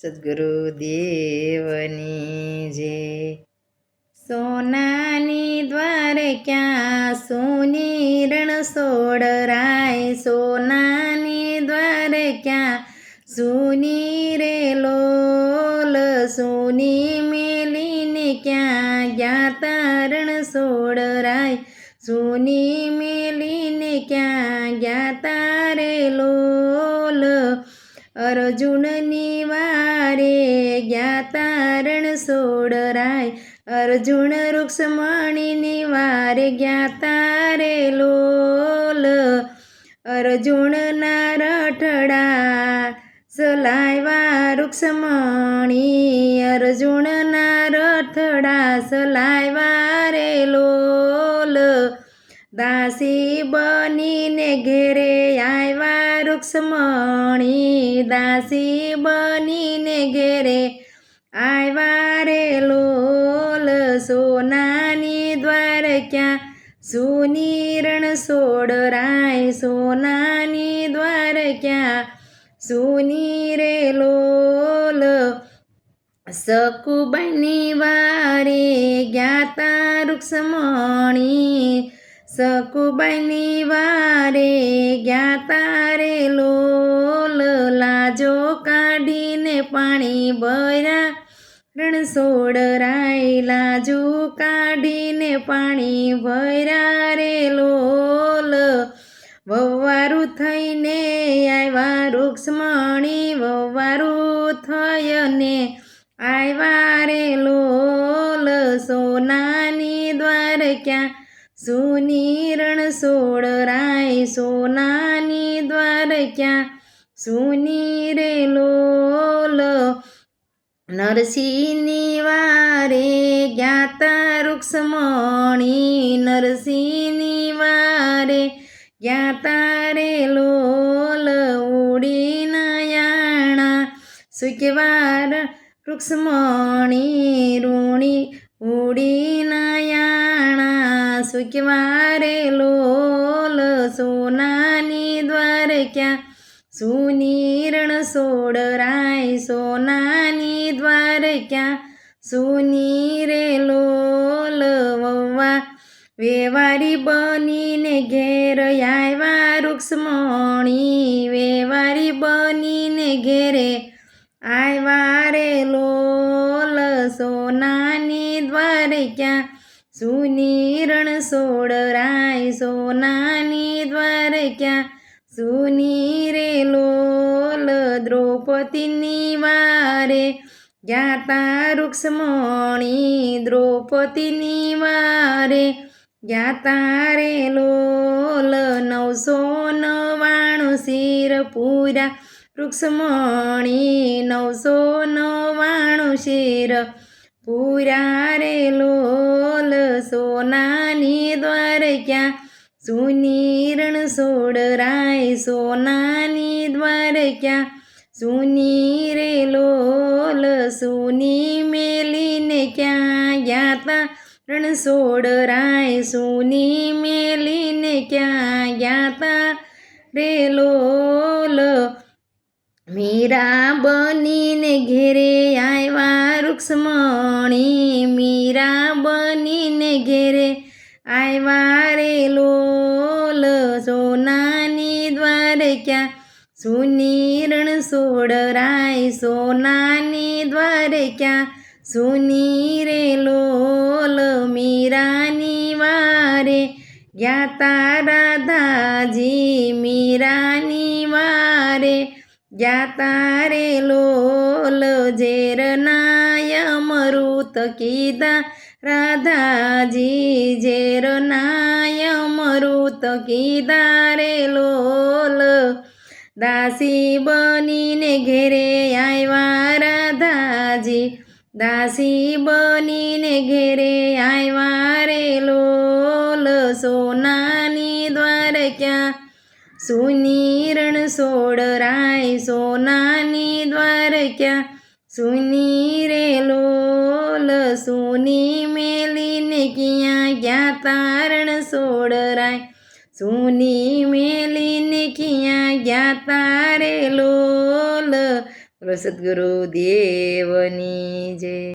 સદ્ગુરુદેવની જય. સોનાની દ્વારકા સોની રણ સોડરાય, સોનાની દ્વારકા સોની રે લોલ, સોની મેલીને ક્યાં ગયા તારણ સોડરાય, સોની મેલીને ક્યાં ગયા તારે લોલ. અર્જુનની વારે ગયા તારણ સોડરાય, અર્જુન રૂક્ષ્મણીની વારે ગયા તારે લોલ. અર્જુનના રઠડા સલાયવા રૂક્ષ્મણી, અર્જુનના રથડા સલાયવા રે લોલ. દાસી બનીને ઘેરે આવ્યા રૂક્ષ્મણી, દાસી બનીને ઘેરે આવ્યા રે લોલ. સોનાની દ્વારકા સોની રણ સોડરાય, સોનાની દ્વારકા સોની રે લોલ. સકુબાઈની વારે ગયા તા રૂક્ષ્મણી, સકુબાઈની વારે ગયા તારે લોલ. લાજો કાઢીને પાણી ભર્યા રણ સોડરાય, લાજો કાઢીને પાણી ભર્યા રે લોલ. વવારું થઈને આવ્યા રૂક્ષ્મણી, વવારું થઈને આવ્યા રે લોલ. સોનાની દ્વારકા સોની રણ સોડરાય, સોનાની દ્વારકા સોની રે લોલ. નરસિંહની વારે ગયા તા રૂક્ષ્મણી, નરસિંહની વારે ગયા તારે લોલ. ઉડી નયાણા સુખવાર રૂક્ષ્મણી, રૂણી ઉડી નયાણા સુખવારે લોલ. સોનાની દ્વારકા સોની રણ સોડરાય, સોનાની દ્વારકા સોની રે લોલ. વેવારી બનીને ઘેર આવ્યા રૂક્ષ્મણી, વેવારી બનીને ઘેરે આવ્યા રે લોલ. સોનાની દ્વારકા સોની રણ સોડરાય, સોનાની દ્વારકા સોની રે લોલ. દ્રૌપદીની વારે ગયા તા રૂક્ષ્મણી, દ્રૌપદીની વારે ગયા તારે લોલ. 999 શિર પૂરા રૂક્ષ્મણી, 999 શિર પૂરા રે લોલ. સોનાની દ્વારકા સોની રણ સોડરાય, સોનાની દ્વારકા સોની રે લોલ. સોની મેલીને ક્યાં ગયા તા રણ સોડરાય, સોની મેલીને ક્યાં ગયા તા રે લોલ. મીરા બનીને ઘેરે આવ્યા રૂક્ષ્મણી, મીરા બનીને ઘેરે આવ્યા રે લોલ. સોનાની દ્વારકા સોની રણ સોડરાય, સોનાની દ્વારકા સોની રે લોલ. મીરાની વારે ગયા તા રાધાજી, મીરાની વારે ગયા તારે લોલ. ઝેરનાય અમૃત કીધા રાધાજી, ઝેરનાય અમૃત કીધા રે લોલ. દાસી બનીને ઘેરે આવ્યા રાધાજી, દાસી બનીને ઘેરે આવ્યા રે લોલ. સોનાની દ્વારકા સોની રણ સોડરાય, સોનાની દ્વારકા સોની રે લોલ. સોની મેલીને ક્યાં ગયા તારણ સોડરાય, સોની મેલીને ક્યાં ગયા તારે લોલ. બોલો સદગુરુ દેવની જય.